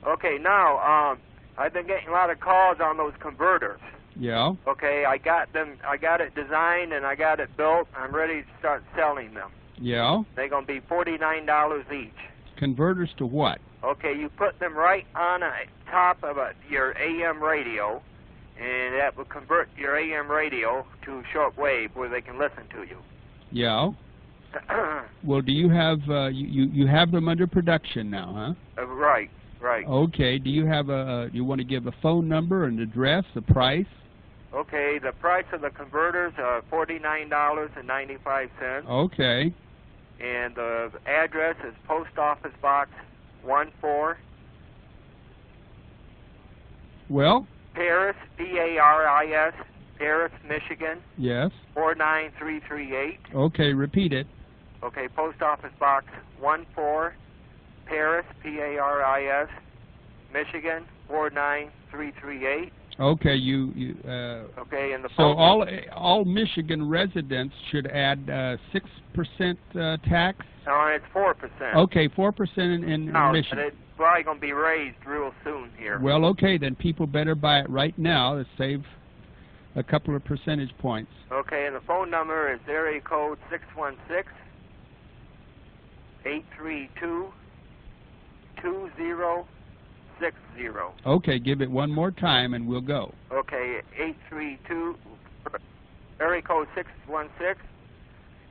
F: Okay, now I've been getting a lot of calls on those converters.
A: Yeah.
F: Okay, I got it designed and I got it built. I'm ready to start selling them.
A: Yeah.
F: They're going to be $49 each.
A: Converters to what?
F: Okay, you put them right on top of your AM radio, and that will convert your AM radio to shortwave where they can listen to you.
A: Yeah. Well, do you have you have them under production now, huh?
F: Right. Right.
A: Okay. Do you have you want to give a phone number, an address, a price?
F: Okay. The price of the converters are $49.95.
A: Okay.
F: And the address is Post Office Box 14,
A: Well?
F: Paris, P-A-R-I-S, Paris, Michigan.
A: Yes.
F: 49338.
A: Okay, repeat it.
F: Okay, Post Office Box 14, Paris, P-A-R-I-S, Michigan, 49338.
A: Okay,
F: okay, and the
A: so all Michigan residents should add 6% tax.
F: No, it's 4%.
A: Okay, 4% in
F: no,
A: Michigan.
F: But it's probably going to be raised real soon here.
A: Well, okay, then people better buy it right now to save a couple of percentage points.
F: Okay, and the phone number is area code 616-832-2060.
A: Okay, give it one more time and we'll go.
F: Okay, area code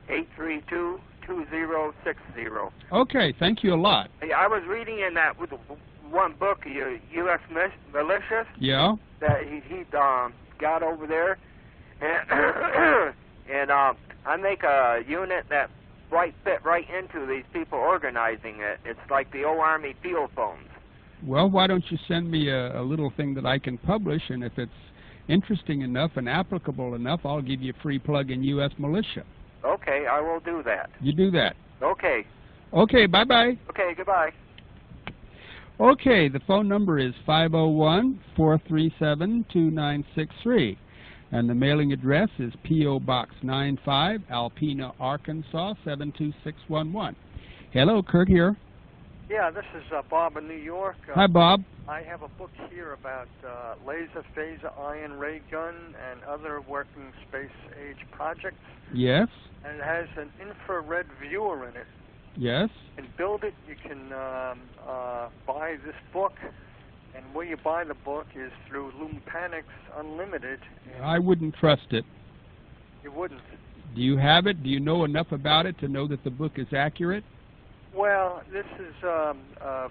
F: 616-832-2060.
A: Okay, thank you a lot.
F: I was reading in that with one book, U.S. Militias.
A: Yeah.
F: That he got over there, and I make a unit that fit right into these people organizing it. It's like the old Army field phones.
A: Well, why don't you send me a little thing that I can publish, and if it's interesting enough and applicable enough, I'll give you a free plug in U.S. Militia.
F: Okay, I will do that.
A: You do that.
F: Okay.
A: Okay, bye-bye.
F: Okay, goodbye.
A: Okay, the phone number is 501-437-2963, and the mailing address is P.O. Box 95, Alpena, Arkansas, 72611. Hello, Kurt here.
G: Yeah, this is Bob in New York.
A: Hi, Bob.
G: I have a book here about laser phaser ion ray gun and other working space-age projects.
A: Yes.
G: And it has an infrared viewer in it.
A: Yes.
G: You can build it. You can buy this book. And where you buy the book is through Lumpanix Unlimited.
A: I wouldn't trust it.
G: You wouldn't?
A: Do you have it? Do you know enough about it to know that the book is accurate?
G: Well, this is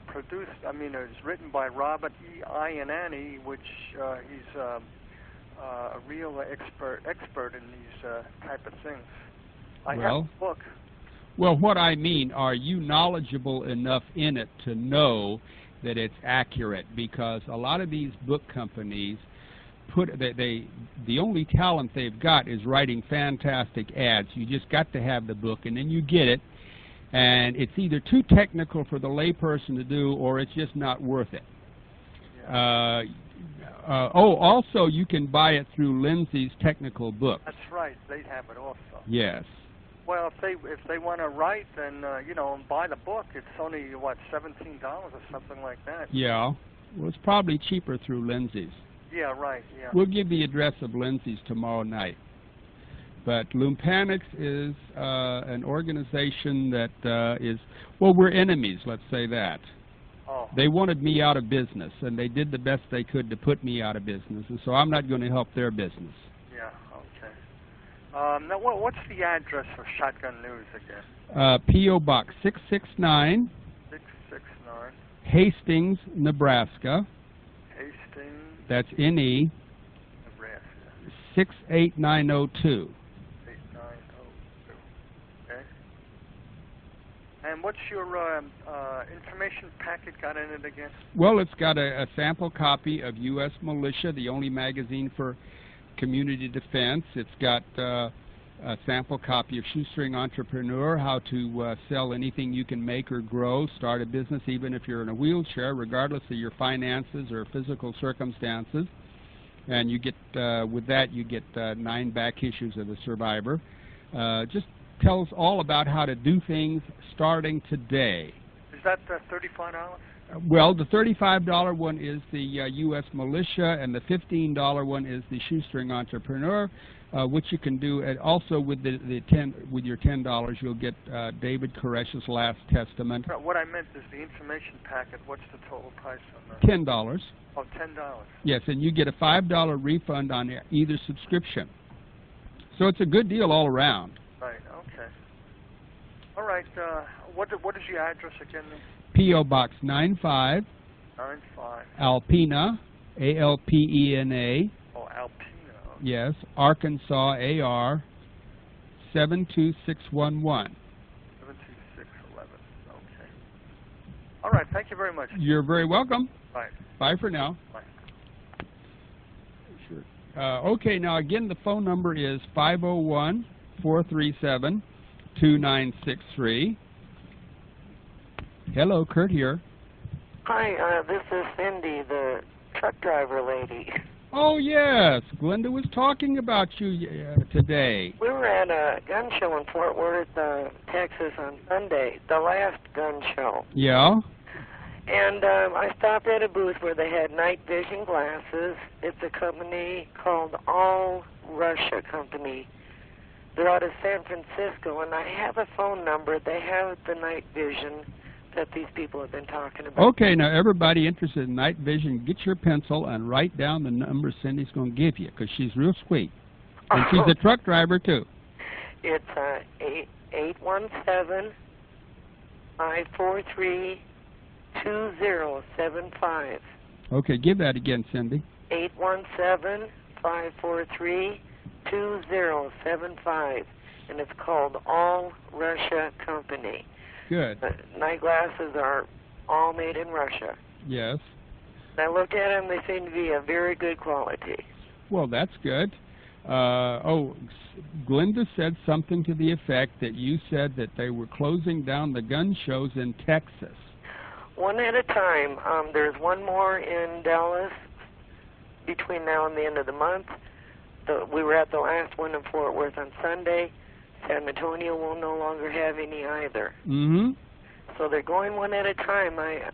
G: produced, it's written by Robert E. Iannani, which he's a real expert in these type of things. I have a book.
A: Well, what I mean, are you knowledgeable enough in it to know that it's accurate? Because a lot of these book companies the only talent they've got is writing fantastic ads. You just got to have the book, and then you get it. And it's either too technical for the layperson to do, or it's just not worth it.
G: Yeah.
A: Also, you can buy it through Lindsay's technical books.
G: That's right. They have it also.
A: Yes.
G: Well, if they want to write, then and buy the book, it's only what, $17 or something like that.
A: Yeah. Well, it's probably cheaper through Lindsay's.
G: Yeah. Right. Yeah.
A: We'll give the address of Lindsay's tomorrow night. But Lumpanix is an organization that we're enemies, let's say that.
G: Oh.
A: They wanted me out of business, and they did the best they could to put me out of business, and so I'm not going to help their business.
G: Yeah, okay. Now, what's the address for Shotgun News again?
A: P.O. Box 669.
G: 669.
A: Hastings, Nebraska.
G: Hastings.
A: That's N.E.
G: Nebraska.
A: 68902.
G: And what's your information packet got in it again?
A: Well, it's got a sample copy of U.S. Militia, the only magazine for community defense. It's got a sample copy of Shoestring Entrepreneur, how to sell anything you can make or grow, start a business even if you're in a wheelchair, regardless of your finances or physical circumstances. And you get, with that, you get 9 back issues of The Survivor. Just tells all about how to do things starting today.
G: Is that $35?
A: Well, the $35 one is the U.S. Militia, and the $15 one is the Shoestring Entrepreneur, which you can do. And also with with your $10, you'll get David Koresh's Last Testament.
G: What I meant is the information packet. What's the total price on that?
A: $10.
G: Oh, $10.
A: Yes, and you get a $5 refund on either subscription. So it's a good deal all around.
G: Right. Okay. All right. What is your address again?
A: P.O. Box 95.
G: 95.
A: Alpena, A-L-P-E-N-A.
G: Oh, Alpena. Okay.
A: Yes, Arkansas, A-R, 72611.
G: 72611. Okay. All right. Thank you very much.
A: You're very welcome.
G: Bye.
A: Bye for now.
G: Bye.
A: Okay, now again, the phone number is 501-437-2963. Hello, Kurt here.
H: Hi, this is Cindy, the truck driver lady.
A: Oh, yes. Glenda was talking about you today.
H: We were at a gun show in Fort Worth, Texas on Sunday, the last gun show.
A: Yeah?
H: And I stopped at a booth where they had night vision glasses. It's a company called All Russia Company. They're out of San Francisco, and I have a phone number. They have the night vision that these people have been talking about.
A: Okay, now everybody interested in night vision, get your pencil and write down the number Cindy's going to give you, because she's real sweet. And she's a truck driver, too.
H: It's 817-543-2075.
A: Okay, give that again, Cindy.
H: 817-543-2075. And it's called All Russia Company.
A: Good.
H: Night glasses are all made in Russia.
A: Yes.
H: And I looked at them, they seem to be of very good quality.
A: Well, that's good. Glenda said something to the effect that you said that they were closing down the gun shows in Texas.
H: One at a time. There's one more in Dallas between now and the end of the month. We were at the last one in Fort Worth on Sunday. San Antonio will no longer have any either.
A: Mm-hmm.
H: So they're going one at a time. I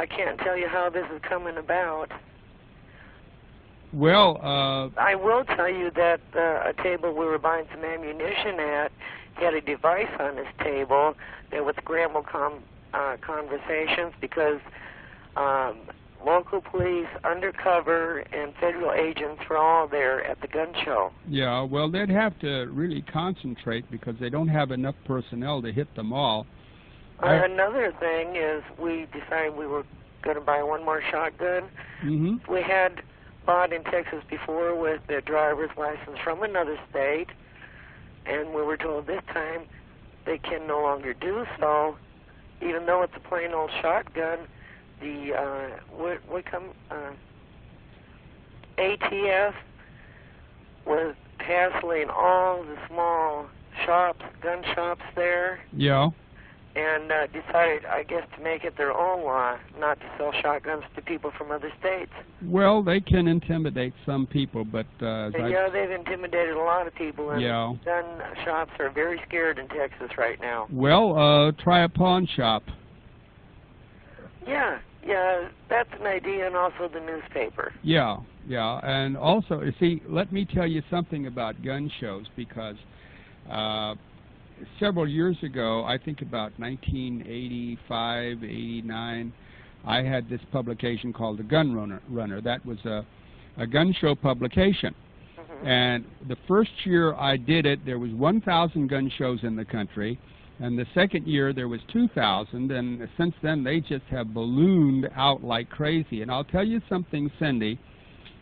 H: can't tell you how this is coming about.
A: Well,
H: I will tell you that a table we were buying some ammunition at, he had a device on his table that would scramble conversations because local police, undercover, and federal agents were all there at the gun show.
A: Yeah, well, they'd have to really concentrate because they don't have enough personnel to hit them all.
H: Another thing is we decided we were going to buy one more shotgun.
A: Mm-hmm.
H: We had bought in Texas before with the driver's license from another state, and we were told this time they can no longer do so, even though it's a plain old shotgun. The ATF was hassling all the small shops, gun shops there.
A: Yeah.
H: And decided, I guess, to make it their own law, not to sell shotguns to people from other states.
A: Well, they can intimidate some people, but...
H: yeah, they've intimidated a lot of people, and
A: yeah.
H: Gun shops are very scared in Texas right now.
A: Well, try a pawn shop.
H: Yeah, that's an idea, and also the newspaper.
A: Yeah, and also, you see, let me tell you something about gun shows, because several years ago, I think about 1985, 89, I had this publication called The Gun Runner. That was a gun show publication.
H: Mm-hmm.
A: And the first year I did it, there was 1,000 gun shows in the country. And the second year, there was 2,000, and since then, they just have ballooned out like crazy. And I'll tell you something, Cindy,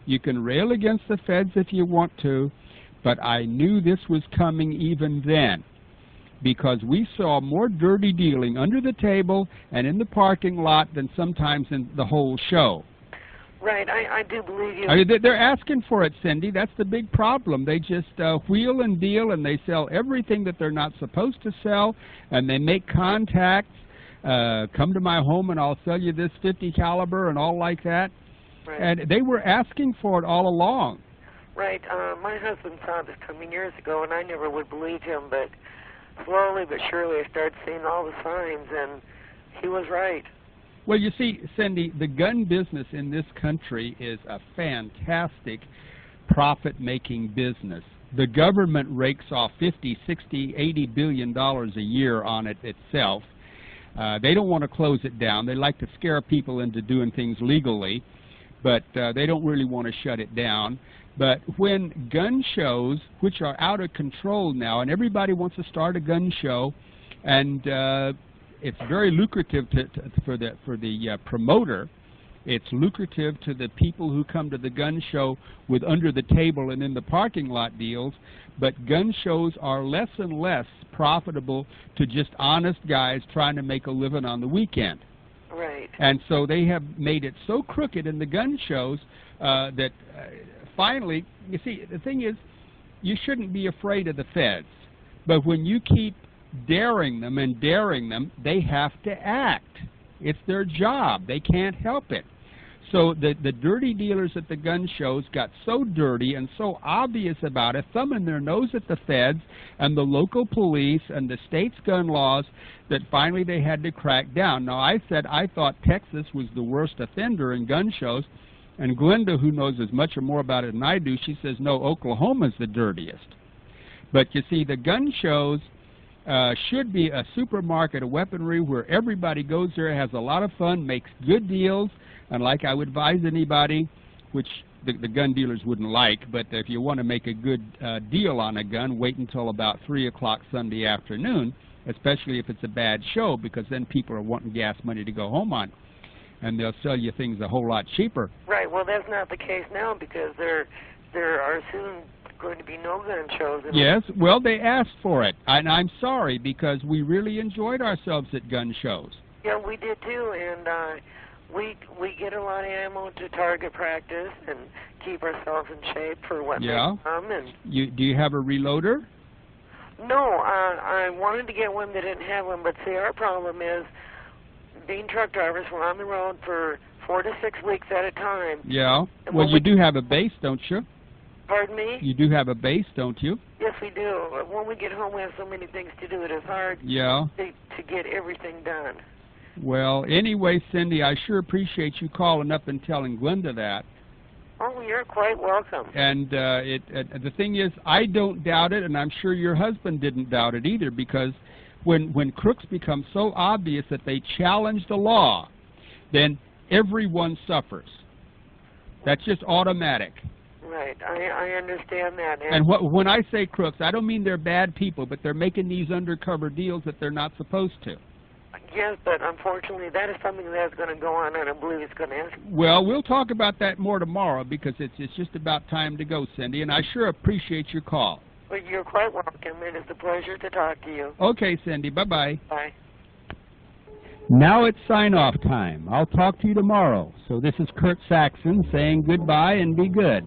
A: you can rail against the feds if you want to, but I knew this was coming even then, because we saw more dirty dealing under the table and in the parking lot than sometimes in the whole show.
H: Right, I do believe you.
A: I mean, they're asking for it, Cindy. That's the big problem. They just wheel and deal, and they sell everything that they're not supposed to sell, and they make contacts. Come to my home, and I'll sell you this 50 caliber and all like that.
H: Right.
A: And they were asking for it all along.
H: Right. My husband saw this coming years ago, and I never would believe him, but slowly but surely I started seeing all the signs, and he was right.
A: Well, you see, Cindy, the gun business in this country is a fantastic profit-making business. The government rakes off $50, $60, $80 billion a year on it itself. They don't want to close it down. They like to scare people into doing things legally, but they don't really want to shut it down. But when gun shows, which are out of control now, and everybody wants to start a gun show, and it's very lucrative for the promoter. It's lucrative to the people who come to the gun show with under the table and in the parking lot deals, but gun shows are less and less profitable to just honest guys trying to make a living on the weekend.
H: Right.
A: And so they have made it so crooked in the gun shows that finally, you see, the thing is, you shouldn't be afraid of the feds. But when you keep daring them and daring them, they have to act. It's their job. They can't help it. So the dirty dealers at the gun shows got so dirty and so obvious about it, thumbing their nose at the feds and the local police and the state's gun laws, that finally they had to crack down. Now, I said I thought Texas was the worst offender in gun shows, and Glenda, who knows as much or more about it than I do, she says, no, Oklahoma's the dirtiest. But you see, the gun shows should be a supermarket of weaponry where everybody goes there, has a lot of fun, makes good deals, and like I would advise anybody, which the gun dealers wouldn't like, but if you want to make a good deal on a gun, wait until about 3 o'clock Sunday afternoon, especially if it's a bad show, because then people are wanting gas money to go home on, and they'll sell you things a whole lot cheaper.
H: Right. Well, that's not the case now, because there are soon going to be no gun shows.
A: Yes, well, they asked for it, and I'm sorry, because we really enjoyed ourselves at gun shows.
H: Yeah, we did too, and we get a lot of ammo to target practice and keep ourselves in shape for what may come. And
A: do you have a reloader?
H: No, I wanted to get one that didn't have one, but see, our problem is being truck drivers, we're on the road for 4 to 6 weeks at a time.
A: Yeah. Well, you do have a base, don't you?
H: Pardon me?
A: You do have a base, don't you?
H: Yes, we do. When we get home, we have so many things to do. It is hard to get everything done.
A: Well, anyway, Cindy, I sure appreciate you calling up and telling Glenda that.
H: Oh, you're quite welcome.
A: And the thing is, I don't doubt it, and I'm sure your husband didn't doubt it either, because when crooks become so obvious that they challenge the law, then everyone suffers. That's just automatic.
H: Right, I understand that.
A: And when I say crooks, I don't mean they're bad people, but they're making these undercover deals that they're not supposed to.
H: Yes, but unfortunately that is something that's going to go on, and I believe it's going to happen.
A: Well, we'll talk about that more tomorrow, because it's just about time to go, Cindy, and I sure appreciate your call.
H: Well, you're quite welcome. It is a pleasure to talk to you.
A: Okay, Cindy, bye-bye.
H: Bye.
A: Now it's sign-off time. I'll talk to you tomorrow. So this is Kurt Saxon saying goodbye and be good.